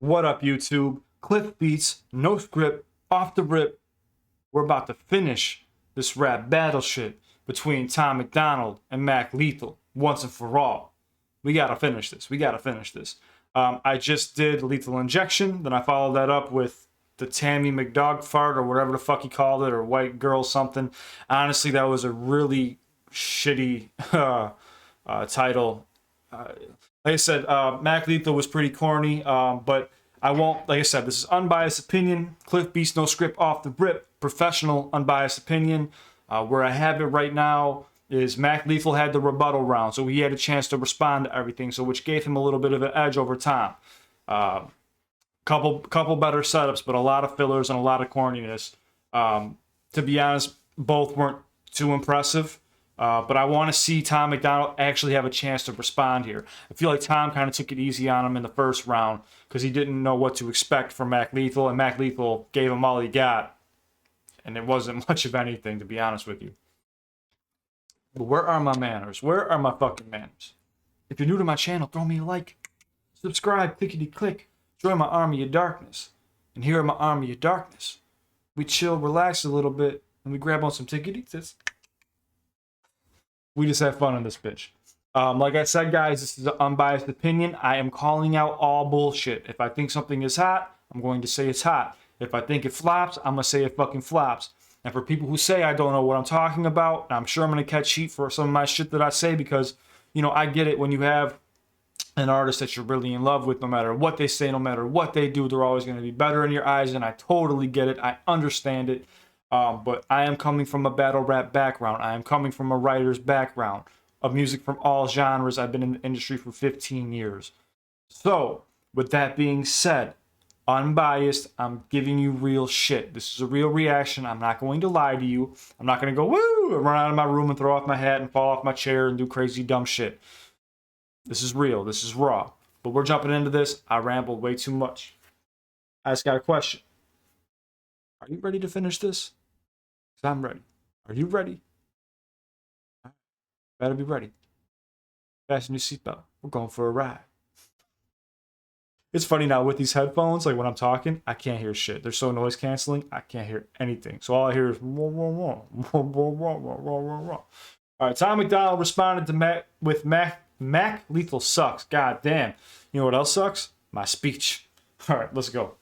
What up, YouTube? CliffBeats, no script, off the rip. We're about to finish this rap battle shit between Tom MacDonald and Mac Lethal once and for all. We gotta finish this. I just did Lethal Injection, then I followed that up with the Tammy McDog fart or whatever the fuck he called it, or white girl something. Honestly, that was a really shitty title. Like I said, Mac Lethal was pretty corny, but I won't, like I said, this is unbiased opinion. CliffBeats, no script, off the rip, professional, unbiased opinion. Where I have it right now is Mac Lethal had the rebuttal round, so he had a chance to respond to everything, so which gave him a little bit of an edge over Tom. Couple better setups, but a lot of fillers and a lot of corniness. To be honest, both weren't too impressive. But I want to see Tom MacDonald actually have a chance to respond here. I feel like Tom kind of took it easy on him in the first round because he didn't know what to expect from Mac Lethal, and Mac Lethal gave him all he got, and it wasn't much of anything, to be honest with you. But where are my manners? Where are my fucking manners? If you're new to my channel, throw me a like. Subscribe, clickety-click. Join my army of darkness. And here in my army of darkness, we chill, relax a little bit, and we grab on some tickety-tits. We just have fun on this bitch. Like I said, guys, this is an unbiased opinion. I am calling out all bullshit. If I think something is hot, I'm going to say it's hot. If I think it flops, I'm going to say it fucking flops. And for people who say I don't know what I'm talking about, I'm sure I'm going to catch heat for some of my shit that I say because, you know, I get it when you have an artist that you're really in love with, no matter what they say, no matter what they do, they're always going to be better in your eyes, and I totally get it. I understand it. But I am coming from a battle rap background. I am coming from a writer's background of music from all genres. I've been in the industry for 15 years. So, with that being said, unbiased, I'm giving you real shit. This is a real reaction. I'm not going to lie to you. I'm not going to go, woo, and run out of my room and throw off my hat and fall off my chair and do crazy dumb shit. This is real. This is raw. But we're jumping into this. I rambled way too much. I just got a question. Are you ready to finish this? I'm ready. Are you ready? Better be ready. Fasten your seatbelt. We're going for a ride. It's funny now with these headphones, like when I'm talking, I can't hear shit. They're so noise canceling, I can't hear anything. So all I hear is all right, Tom MacDonald responded to Mac Lethal sucks. God damn. You know what else sucks? My speech. All right, let's go.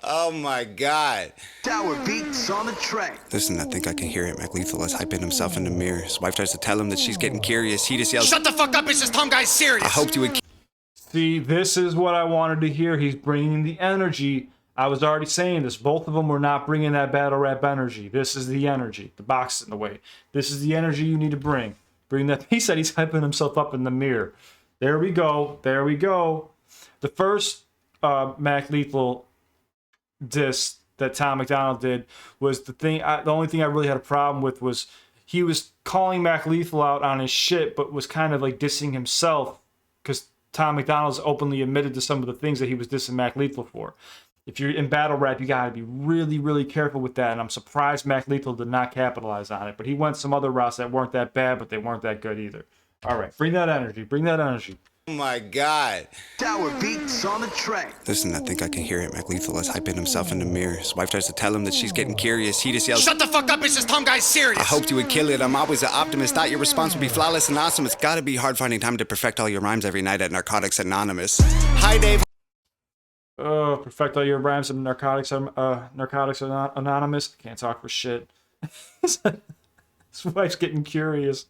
Oh my God. Tower beats on the track. Listen, I think I can hear it. Mac Lethal is hyping himself in the mirror. His wife tries to tell him that she's getting curious. He just yells, "Shut the fuck up, it's this Tom guy's serious." I hoped you would. See, this is what I wanted to hear. He's bringing the energy. I was already saying this. Both of them were not bringing that battle rap energy. This is the energy. The box in the way. This is the energy you need to bring. Bring that. He said he's hyping himself up in the mirror. There we go. There we go. The first Mac Lethal diss that Tom MacDonald did was the thing. The only thing I really had a problem with was he was calling Mac Lethal out on his shit, but was kind of like dissing himself because Tom MacDonald's openly admitted to some of the things that he was dissing Mac Lethal for. If you're in battle rap, you gotta be really, really careful with that. And I'm surprised Mac Lethal did not capitalize on it. But he went some other routes that weren't that bad, but they weren't that good either. All right, bring that energy. Bring that energy. Oh my God. Tower beats on the track. Listen, I think I can hear it. Mac Lethal is hyping himself in the mirror. His wife tries to tell him that she's getting curious. He just yells, "Shut the fuck up, it's this Tom guy's serious." I hoped you would kill it. I'm always an optimist. Thought your response would be flawless and awesome. It's gotta be hard finding time to perfect all your rhymes every night at Narcotics Anonymous. Hi, Dave. Perfect all your rhymes of Narcotics Anonymous. Can't talk for shit. His wife's getting curious.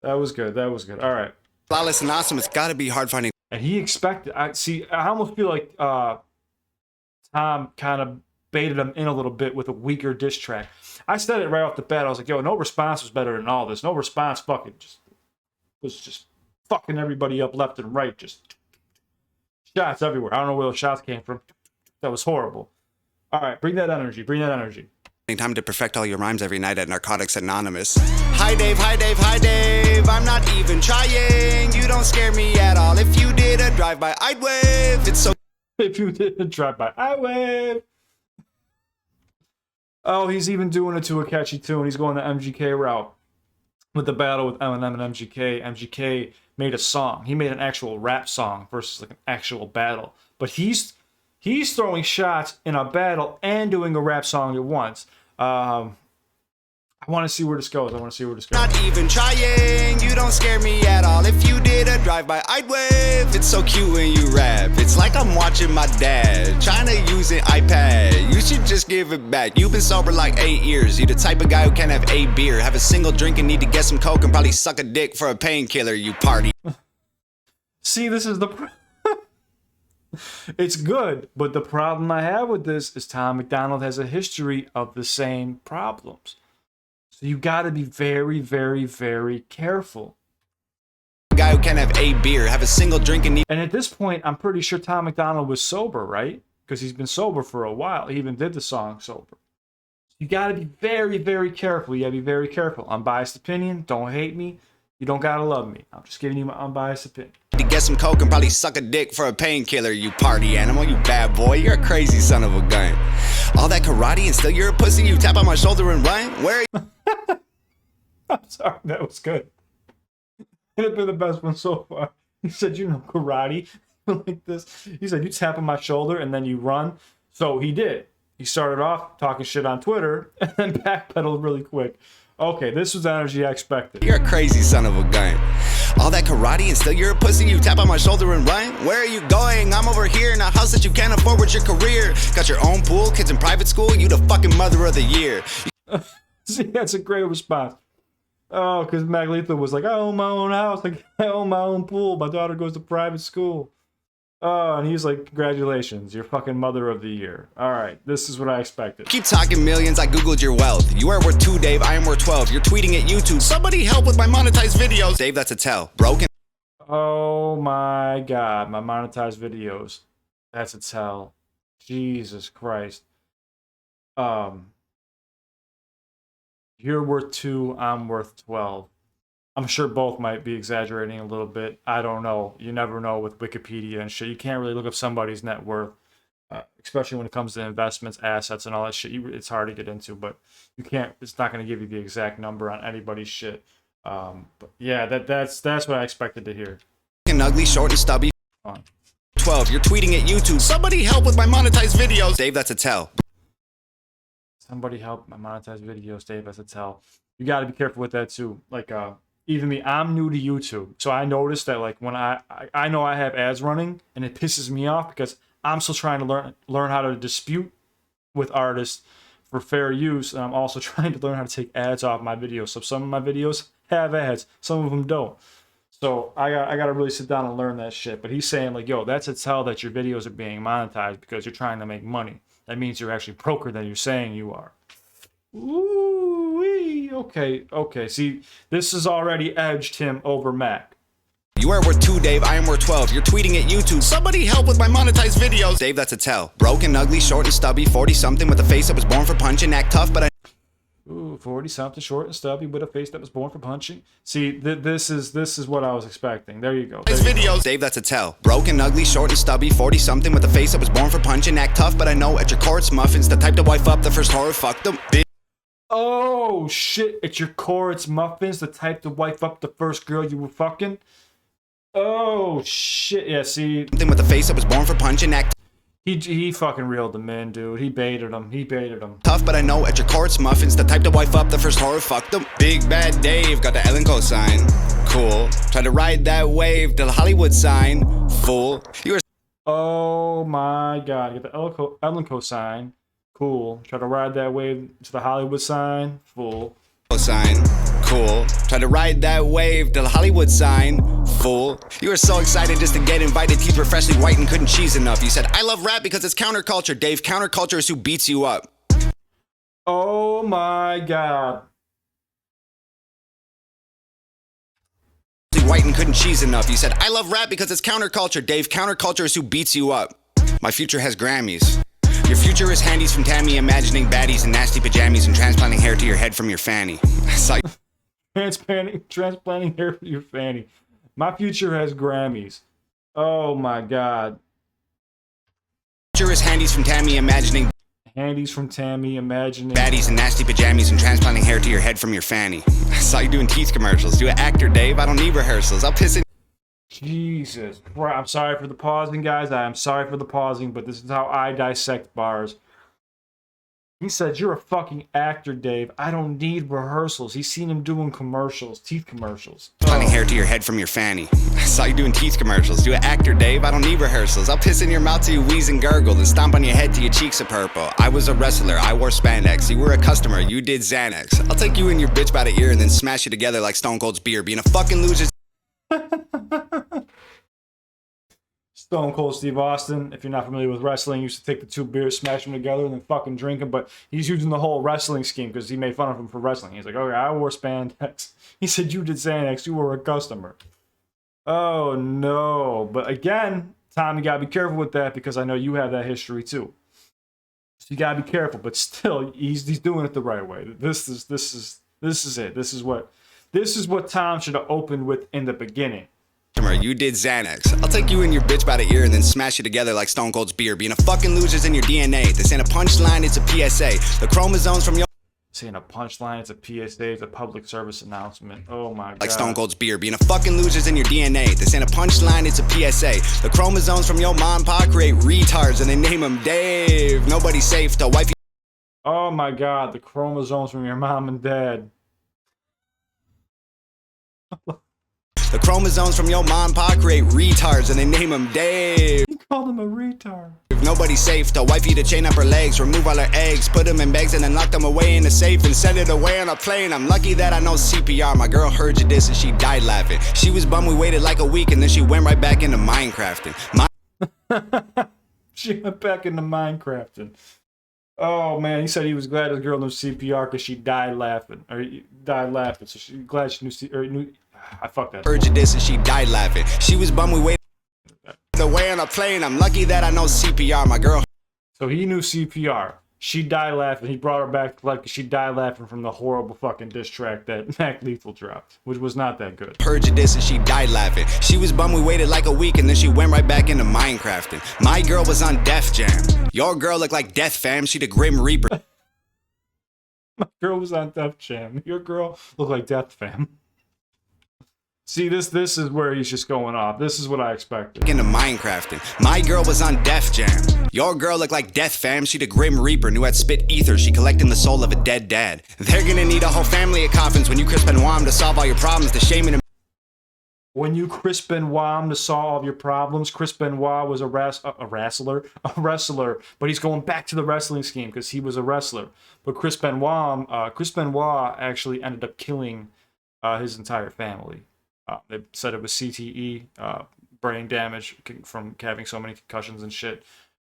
That was good. That was good. All right. Flawless and awesome. It's got to be hard finding. And he expected. I almost feel like Tom kind of baited him in a little bit with a weaker diss track. I said it right off the bat. I was like, "Yo, no response was better than all this. No response, fucking was just fucking everybody up left and right. Just shots everywhere. I don't know where those shots came from. That was horrible. All right, bring that energy. Bring that energy. Time to perfect all your rhymes every night at Narcotics Anonymous. Hi Dave, hi Dave, hi Dave. I'm not even trying. You don't scare me at all. If you did a drive-by, I'd wave. It's so. If you did a drive-by, I'd wave. Oh, he's even doing it to a catchy tune. He's going the MGK route. with the battle with Eminem and MGK. MGK made a song. He made an actual rap song versus like an actual battle. But he's throwing shots in a battle and doing a rap song at once. I want to see where this goes. Not even trying, you don't scare me at all. If you did a drive-by, I'd wave. It's so cute when you rap. It's like I'm watching my dad trying to use an iPad. You should just give it back. You've been sober like 8 years. You the type of guy who can't have a beer, have a single drink and need to get some coke and probably suck a dick for a painkiller, you party. See, this is the... It's good, but the problem I have with this is Tom MacDonald has a history of the same problems. So you got to be very, very, very careful. Guy who can't have a beer, have a single drink and need... And at this point, I'm pretty sure Tom MacDonald was sober, right? Because he's been sober for a while. He even did the song sober. You got to be very, very careful. You got to be very careful. Unbiased opinion. Don't hate me. You don't got to love me. I'm just giving you my unbiased opinion. To get some coke and probably suck a dick for a painkiller, you party animal, you bad boy, you're a crazy son of a gun. All that karate and still you're a pussy, you tap on my shoulder and run? Where are you? I'm sorry, that was good. It'd been the best one so far. He said, you know, karate, like this. He said, you tap on my shoulder and then you run. So he did. He started off talking shit on Twitter and then backpedaled really quick. Okay, this was the energy I expected. You're a crazy son of a gun. All that karate and still you're a pussy, you tap on my shoulder and run? Where are you going? I'm over here in a house that you can't afford with your career. Got your own pool, kids in private school, you the fucking mother of the year. See, that's a great response. Oh, because Mac Lethal was like, I own my own house, like I own my own pool, my daughter goes to private school. Oh, and he's like, congratulations, you're fucking mother of the year. All right, this is what I expected. Keep talking millions, I googled your wealth. You are worth 2, Dave, I am worth 12. You're tweeting at YouTube, somebody help with my monetized videos. Dave, that's a tell. Broken. Oh my god, my monetized videos. That's a tell. Jesus Christ. You're worth 2, I'm worth 12. I'm sure both might be exaggerating a little bit. I don't know. You never know with Wikipedia and shit. You can't really look up somebody's net worth, especially when it comes to investments, assets, and all that shit. It's hard to get into, but you can't. It's not going to give you the exact number on anybody's shit. But yeah, that's what I expected to hear. And ugly, short, and stubby. 12. You're tweeting at YouTube. Somebody help with my monetized videos. Dave, that's a tell. Somebody help my monetized videos, Dave. That's a tell. You got to be careful with that too. Like, even me, I'm new to YouTube, so I noticed that like when I know I have ads running, and it pisses me off because I'm still trying to learn how to dispute with artists for fair use, and I'm also trying to learn how to take ads off my videos. So some of my videos have ads, some of them don't. So I got to really sit down and learn that shit. But he's saying like, yo, that's a tell that your videos are being monetized because you're trying to make money. That means you're actually broker than you're saying you are. Ooh-wee. Okay. See, this has already edged him over Mac. You are worth 2, Dave, I am worth 12. You're tweeting at YouTube. Somebody help with my monetized videos. Dave, that's a tell. Broken, ugly, short, and stubby. 40-something with a face that was born for punching. Act tough, but I... Ooh, 40-something, short and stubby, with a face that was born for punching. See, this is what I was expecting. There you go. Videos. Dave, that's a tell. Broken, ugly, short, and stubby. 40-something with a face that was born for punching. Act tough, but I know at your core it's muffins. The type to wife up the first horror. Fuck them. Oh, shit. At your core it's muffins. The type to wife up the first girl you were fucking. Oh, shit. Yeah, see. Something with a face that was born for punching. Act He fucking reeled him in, dude. He baited him. tough, but I know at your core it's muffins. The type to wife up the first horror. Fuck them. Big bad Dave got the Ellen cosign. Cool. Try to ride that wave to the Hollywood sign. Fool. You are. Oh my god. Get the Ellen cosign. Cool. Try to ride that wave to the Hollywood sign. Fool. Sign. Cool. Try to ride that wave to the Hollywood sign. Fool. You were so excited just to get invited. Teeth were freshly white and couldn't cheese enough. You said, I love rap because it's counterculture. Dave, counterculture is who beats you up. Oh my god. White and couldn't cheese enough. You said, I love rap because it's counterculture. Dave, counterculture is who beats you up. My future has Grammys. Your future is handies from Tammy, imagining baddies in nasty pajamas and transplanting hair to your head from your fanny. Transplanting hair from your fanny. My future has Grammys. Oh my god. Future is handies from Tammy, imagining Handies from Tammy, imagining baddies and nasty pajamas and transplanting hair to your head from your fanny. I saw you doing teeth commercials. Do an actor, Dave. I don't need rehearsals. I'll piss in. Jesus Christ. I'm sorry for the pausing, guys. I am sorry for the pausing, but this is how I dissect bars. He said, you're a fucking actor, Dave. I don't need rehearsals. He's seen him doing commercials, teeth commercials. Transplanting hair to your head from your fanny. I saw you doing teeth commercials. Do an actor, Dave. I don't need rehearsals. I'll piss in your mouth till you wheeze and gurgle and stomp on your head till your cheeks are purple. I was a wrestler. I wore spandex. You were a customer. You did Xanax. I'll take you and your bitch by the ear and then smash you together like Stone Cold's beer. Being a fucking loser. Stone Cold Steve Austin, if you're not familiar with wrestling, used to take the two beers, smash them together, and then fucking drink them. But he's using the whole wrestling scheme because he made fun of him for wrestling. He's like, okay, I wore spandex. He said, you did Xanax. You were a customer. Oh, no. But again, Tom, you got to be careful with that because I know you have that history too. So you got to be careful. But still, he's doing it the right way. This is it. This is what Tom should have opened with in the beginning. You did Xanax. I'll take you and your bitch by the ear and then smash you together like Stone Cold's beer. Being a fucking loser's in your DNA. This ain't a punchline, it's a PSA. The chromosomes from your... Saying a punchline, it's a PSA, it's a public service announcement. Oh my god. Like Stone Cold's beer. Being a fucking loser's in your DNA. This ain't a punchline, it's a PSA. The chromosomes from your mom and pop create retards and they name them Dave. Nobody's safe to wifey. Oh my god, the chromosomes from your mom and dad. The chromosomes from your mom and pop create retards and they name them Dave. You called him a retard. Nobody's safe to wifey to chain up her legs, remove all her eggs, put them in bags and then lock them away in the safe and send it away on a plane. I'm lucky that I know CPR. My girl heard you this and she died laughing. She was bummed we waited like a week and then she went right back into Minecrafting. She went back into Minecrafting. Oh man, he said he was glad his girl knew CPR because she died laughing. Or died laughing, so she's glad she knew I fucked that. Heard you this and she died laughing. She was bummed we waited away on a plane. I'm lucky that I know CPR. My girl. So he knew CPR. She died laughing. He brought her back to life because she died laughing from the horrible fucking diss track that Mac Lethal dropped, which was not that good. Heard you this and she died laughing. She was bummed we waited like a week and then she went right back into Minecrafting. My girl was on Def Jam. Your girl looked like Death Fam. She the Grim Reaper. My girl was on Def Jam. Your girl looked like Death Fam. See, this is where he's just going off. This is what I expected. Into Minecrafting. My girl was on Def Jam. Your girl looked like Death Fam. She the Grim Reaper. Knew I'd spit ether. She collecting the soul of a dead dad. They're gonna need a whole family of coffins when you Chris Benoit to solve all your problems. The shame and when you Chris Benoit to solve all your problems. Chris Benoit was a wrestler, but he's going back to the wrestling scheme because he was a wrestler. But Chris Benoit actually ended up killing his entire family. They said it was CTE, brain damage from having so many concussions and shit.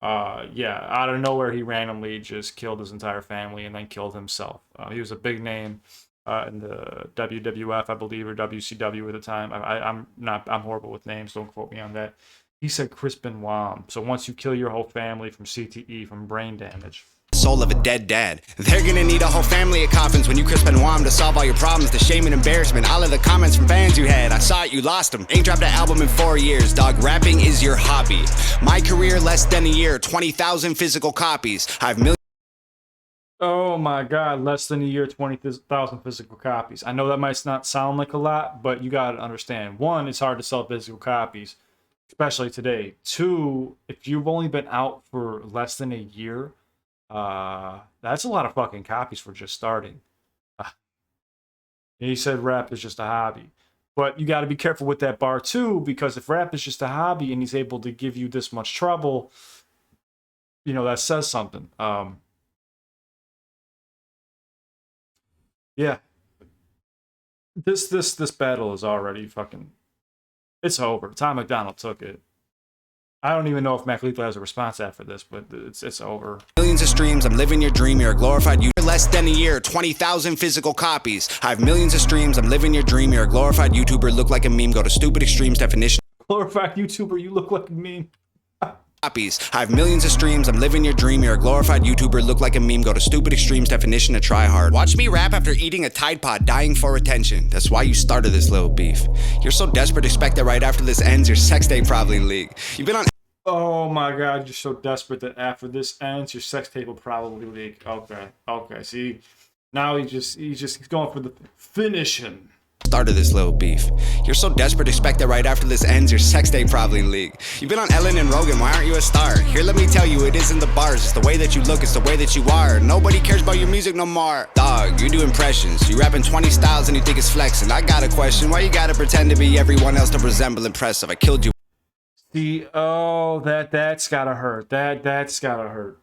Yeah, out of nowhere, he randomly just killed his entire family and then killed himself. He was a big name in the WWF, I believe, or WCW at the time. I'm horrible with names. Don't quote me on that. He said Chris Benoit. So once you kill your whole family from CTE, from brain damage. soul of a dead dad. They're gonna need a whole family of coffins when you Chris Benoit to solve all your problems. The shame and embarrassment, all of the comments from fans you had. I saw it, you lost them. Ain't dropped an album in 4 years, dog. Rapping is your hobby. My career less than a year, 20,000 physical copies. I've millions. Oh my God, less than a year, 20,000 physical copies. I know that might not sound like a lot, but you got to understand. One, it's hard to sell physical copies, especially today. Two, if you've only been out for less than a year, that's a lot of fucking copies for just starting. He said rap is just a hobby. But you got to be careful with that bar too, because if rap is just a hobby and he's able to give you this much trouble, you know, that says something. Yeah. This battle is already fucking, it's over. Tom MacDonald took it. I don't even know if Mac Lethal has a response after this, but it's over. Millions of streams, I'm living your dream, you're a glorified YouTuber. Less than a year, 20,000 physical copies. I have millions of streams, I'm living your dream, you're a glorified YouTuber, look like a meme, go to stupid extremes definition. Glorified YouTuber, you look like a meme. Copies. I have millions of streams, I'm living your dream, you're a glorified YouTuber, look like a meme, go to stupid extremes definition to try hard. Watch me rap after eating a Tide Pod, dying for attention. That's why you started this little beef. You're so desperate, expect that right after this ends, your sex tape probably leak. You've been on Oh my god, you're so desperate that after this ends, your sex tape will probably leak. Okay, okay. See, now he's going for the finish him. Start of this little beef. You're so desperate to expect that right after this ends, your sex tape probably leak. You've been on Ellen and Rogan, why aren't you a star? Here, let me tell you, it isn't the bars, it's the way that you look, it's the way that you are. Nobody cares about your music no more. Dog, you do impressions, you rapping 20 styles and you think it's flexing. I got a question, why you gotta pretend to be everyone else to resemble impressive? I killed you. See, oh, that's gotta hurt. That's gotta hurt.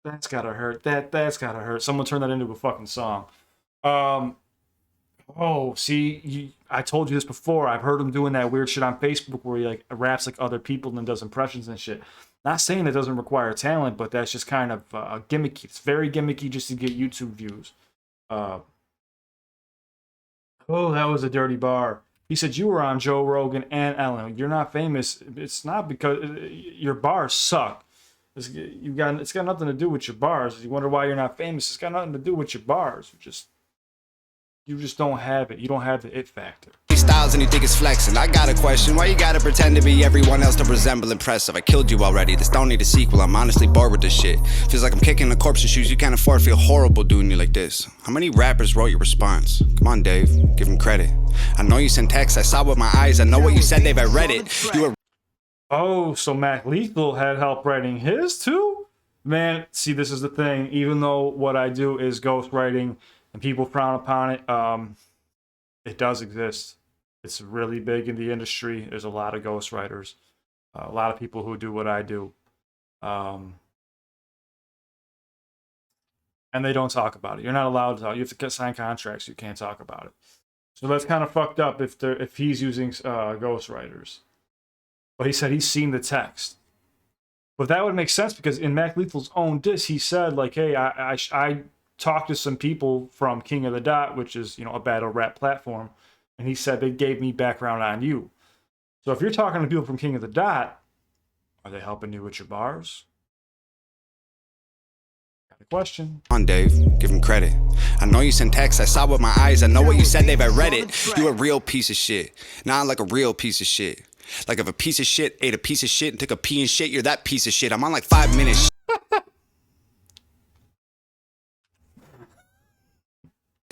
That's gotta hurt. That's gotta hurt. Someone turn that into a fucking song. Oh, see, I told you this before. I've heard him doing that weird shit on Facebook where he like raps like other people and then does impressions and shit. Not saying it doesn't require talent, but that's just kind of gimmicky. It's very gimmicky just to get YouTube views. Oh, that was a dirty bar. He said you were on Joe Rogan and Ellen. You're not famous. It's not because your bars suck. It's got nothing to do with your bars. You wonder why you're not famous. It's got nothing to do with your bars. You just don't have it. You don't have the it factor. Styles and you think it's flexing. I got a question, why you gotta pretend to be everyone else to resemble impressive? I killed you already, this don't need a sequel. I'm honestly bored with this shit. Feels like I'm kicking a corpse's shoes you can't afford. Feel horrible doing you like this. How many rappers wrote your response? Come on, Dave, give him credit. I know you sent texts, I saw with my eyes. I know what you said, Dave, I read it. You were... Oh, so Mac Lethal had help writing his too? Man, see, this is the thing. Even though what I do is ghostwriting and people frown upon it, it does exist. It's really big in the industry. There's a lot of ghostwriters, a lot of people who do what I do. And they don't talk about it. You're not allowed to talk. You have to sign contracts. You can't talk about it. So that's kind of fucked up if he's using ghostwriters. But he said he's seen the text. But that would make sense because in Mac Lethal's own diss, he said, like, hey, I talked to some people from King of the Dot, which is, you know, a battle rap platform. And he said they gave me background on you. So if you're talking to people from King of the Dot, are they helping you with your bars? Got a question. On Dave, give him credit. I know you sent texts, I saw with my eyes. I know what you said, Dave, I read it. You a real piece of shit. Not like a real piece of shit. Like if a piece of shit ate a piece of shit and took a pee and shit, you're that piece of shit. I'm on like 5 minutes.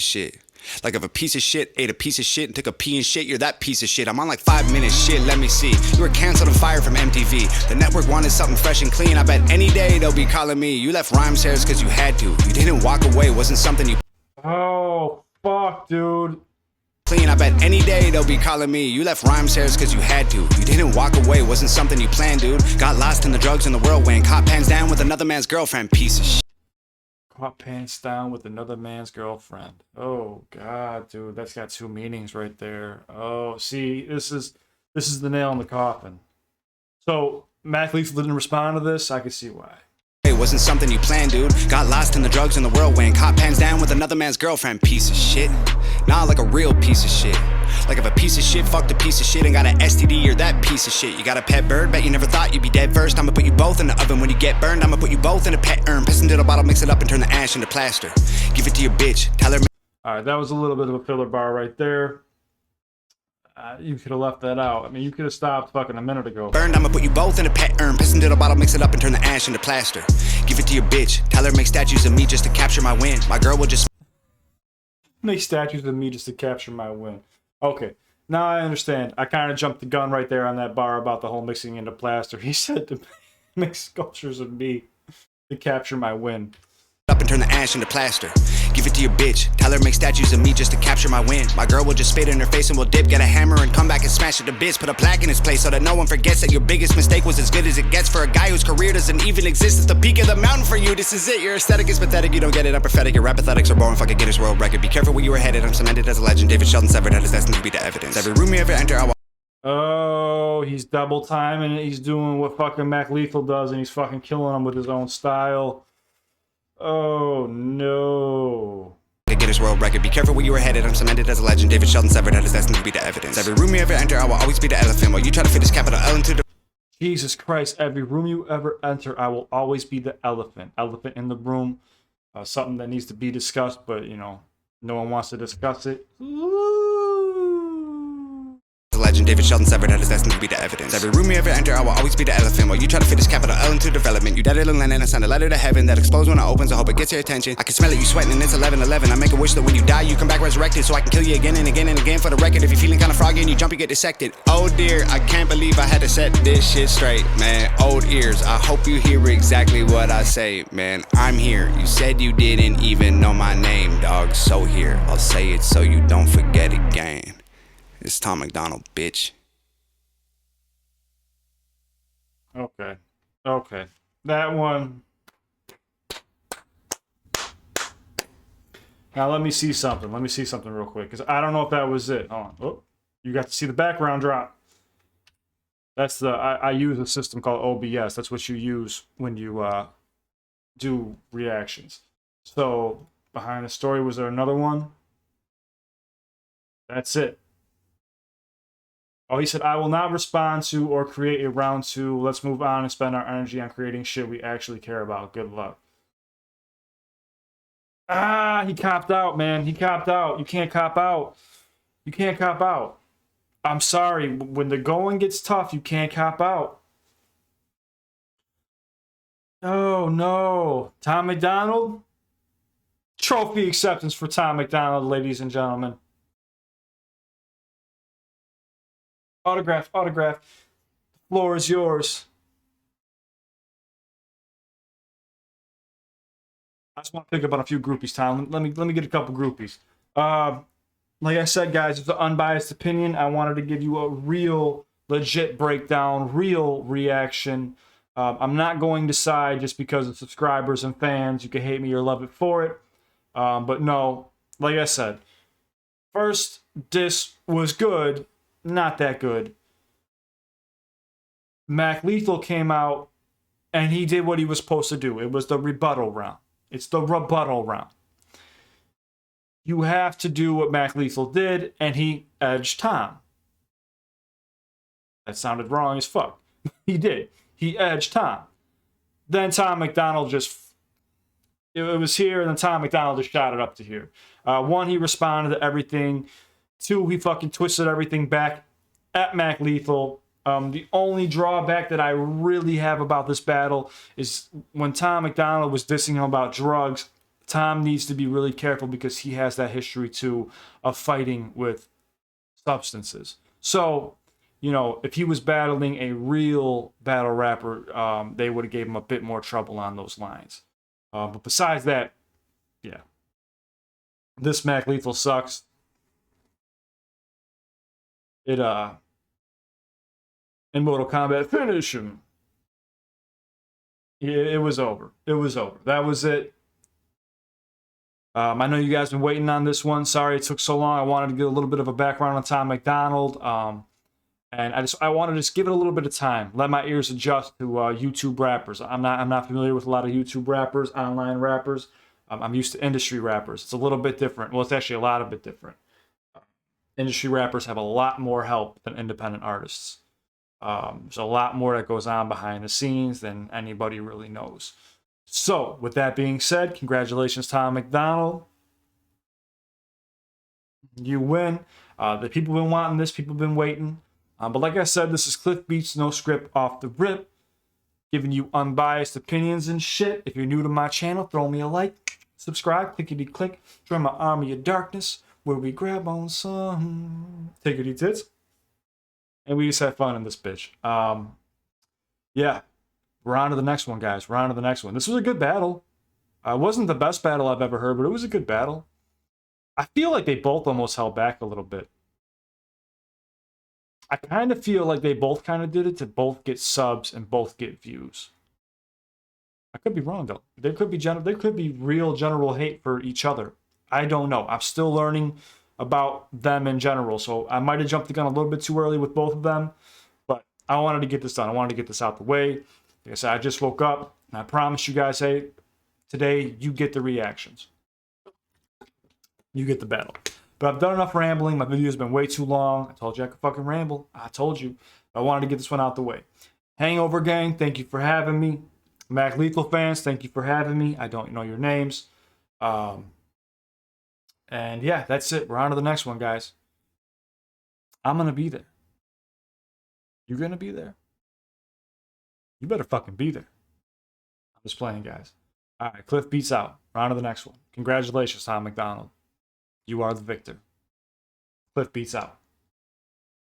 Shit. Like if a piece of shit ate a piece of shit and took a pee and shit, you're that piece of shit. I'm on like 5 minutes. Shit, let me see. You were canceled and fired from MTV. The network wanted something fresh and clean. I bet any day they'll be calling me. You left rhyme shares because you had to. You didn't walk away. Wasn't something you... Oh, fuck, dude. Clean. I bet any day they'll be calling me. You left rhyme shares because you had to. You didn't walk away. Wasn't something you planned, dude. Got lost in the drugs and the whirlwind. Caught pants down with another man's girlfriend. Piece of shit. Caught pants down with another man's girlfriend. Oh god, dude, that's got two meanings right there. Oh, see, this is the nail in the coffin. So Mac Lethal didn't respond to this. I can see why. It wasn't something you planned, dude. Got lost in the drugs and the whirlwind. Caught pants down with another man's girlfriend. Piece of shit. Nah, like a real piece of shit. Like if a piece of shit fucked a piece of shit and got an STD, you're that piece of shit. You got a pet bird, bet you never thought you'd be dead first. I'ma put you both in the oven. When you get burned, I'ma put you both in a pet urn. Piss into the bottle, mix it up and turn the ash into plaster. Give it to your bitch, tell her... Alright, that was a little bit of a filler bar right there. You could have left that out. I mean, you could have stopped fucking a minute ago. Burned, I'ma put you both in a pet urn. Piss into the bottle, mix it up and turn the ash into plaster. Give it to your bitch, tell her make statues of me just to capture my win. My girl will just... Make statues of me just to capture my win. Okay, now I understand. I kind of jumped the gun right there on that bar about the whole mixing into plaster. He said to make sculptures of me to capture my win. Up and turn the ash into plaster. Give it to your bitch, tell her make statues of me just to capture my win. My girl will just spit in her face and we'll dip, get a hammer and come back and smash it to bits. Put a plaque in its place so that no one forgets that your biggest mistake was as good as it gets for a guy whose career doesn't even exist. It's the peak of the mountain for you, this is it. Your aesthetic is pathetic, you don't get it, I'm prophetic. Your rap aesthetics are boring, fucking Guinness World Record. Be careful where you were headed, I'm cemented as a legend. David Sheldon severed head is destined to be the evidence. Every room you ever enter, I will... Oh, he's double timing it. He's doing what fucking Mac Lethal does and he's fucking killing him with his own style. Oh no. Guinness World Record. Be careful where you were headed. I'm cemented as a legend. David Sheldon severed head is destined to be the evidence. Every room you ever enter, I will always be the elephant. While you try to fit this capital L into the... Jesus Christ, every room you ever enter, I will always be the elephant. Elephant in the room. Something that needs to be discussed, but, you know, no one wants to discuss it. Ooh. legend. David Sheldon severed head is destined to be the evidence. Every room you ever enter, I will always be the elephant. While you try to fit this capital L into development. You dead little and I send a letter to heaven that explodes when it opens. I hope it gets your attention. I can smell it, you sweating, and it's 11:11. I make a wish that when you die, you come back resurrected, so I can kill you again and again and again for the record. If you're feeling kinda froggy and you jump, you get dissected. Oh dear, I can't believe I had to set this shit straight, man. Old ears, I hope you hear exactly what I say, man. I'm here. You said you didn't even know my name, dog. So here, I'll say it so you don't forget again. It's Tom MacDonald, bitch. Okay. Okay. That one. Now let me see something. Let me see something real quick, because I don't know if that was it. Hold on. Oh, you got to see the background drop. That's the I use a system called OBS. That's what you use when you do reactions. So behind the story, was there another one? That's it. Oh, he said, I will not respond to or create a round 2. Let's move on and spend our energy on creating shit we actually care about. Good luck. Ah, he copped out, man. He copped out. You can't cop out. You can't cop out. I'm sorry. When the going gets tough, you can't cop out. Oh, no. Tom MacDonald? Trophy acceptance for Tom MacDonald, ladies and gentlemen. Autograph, autograph. The floor is yours. I just want to pick up on a few groupies, Tom. Let me get a couple groupies. Like I said, guys, it's an unbiased opinion. I wanted to give you a real, legit breakdown, real reaction. I'm not going to side just because of subscribers and fans. You can hate me or love it for it. But no, like I said, first diss was good, not that good. Mac Lethal came out and he did what he was supposed to do. It was the rebuttal round. It's the rebuttal round. You have to do what Mac Lethal did, and he edged Tom. That sounded wrong as fuck. He did. He edged Tom. Then Tom MacDonald just... It was here, and then Tom MacDonald just shot it up to here. 1, he responded to everything. 2, he fucking twisted everything back at Mac Lethal. The only drawback that I really have about this battle is when Tom MacDonald was dissing him about drugs, Tom needs to be really careful because he has that history too of fighting with substances. So, you know, if he was battling a real battle rapper, they would have gave him a bit more trouble on those lines. But besides that, yeah. This Mac Lethal sucks. It, in Mortal Kombat, finish him. It was over. It was over. That was it. I know you guys have been waiting on this one. Sorry it took so long. I wanted to get a little bit of a background on Tom MacDonald. And I want to just give it a little bit of time. Let my ears adjust to YouTube rappers. I'm not familiar with a lot of YouTube rappers, online rappers. I'm used to industry rappers. It's a little bit different. Well, it's actually a lot of bit different. Industry rappers have a lot more help than independent artists. There's a lot more that goes on behind the scenes than anybody really knows. So, with that being said, congratulations, Tom MacDonald. You win. The people have been wanting this. People have been waiting. But like I said, this is CliffBeats, no script, off the rip. Giving you unbiased opinions and shit. If you're new to my channel, throw me a like. Subscribe, clickety-click. Join my army of darkness, where we grab on some tickety-tits. And we just have fun in this bitch. Yeah. We're on to the next one, guys. We're on to the next one. This was a good battle. It wasn't the best battle I've ever heard, but it was a good battle. I feel like they both almost held back a little bit. I kind of feel like they both kind of did it to both get subs and both get views. I could be wrong, though. There could be real general hate for each other. I don't know. I'm still learning about them in general, so I might have jumped the gun a little bit too early with both of them, but I wanted to get this done. I wanted to get this out the way. Like I said, I just woke up, and I promise you guys, hey, today you get the reactions. You get the battle. But I've done enough rambling. My video's been way too long. I told you I could fucking ramble. I told you. I wanted to get this one out the way. Hangover Gang, thank you for having me. Mac Lethal fans, thank you for having me. I don't know your names. And yeah, that's it. We're on to the next one, guys. I'm going to be there. You gonna be there? You better fucking be there. I'm just playing, guys. All right, CliffBeats out. On to the next one. Congratulations, Tom MacDonald. You are the victor. CliffBeats out.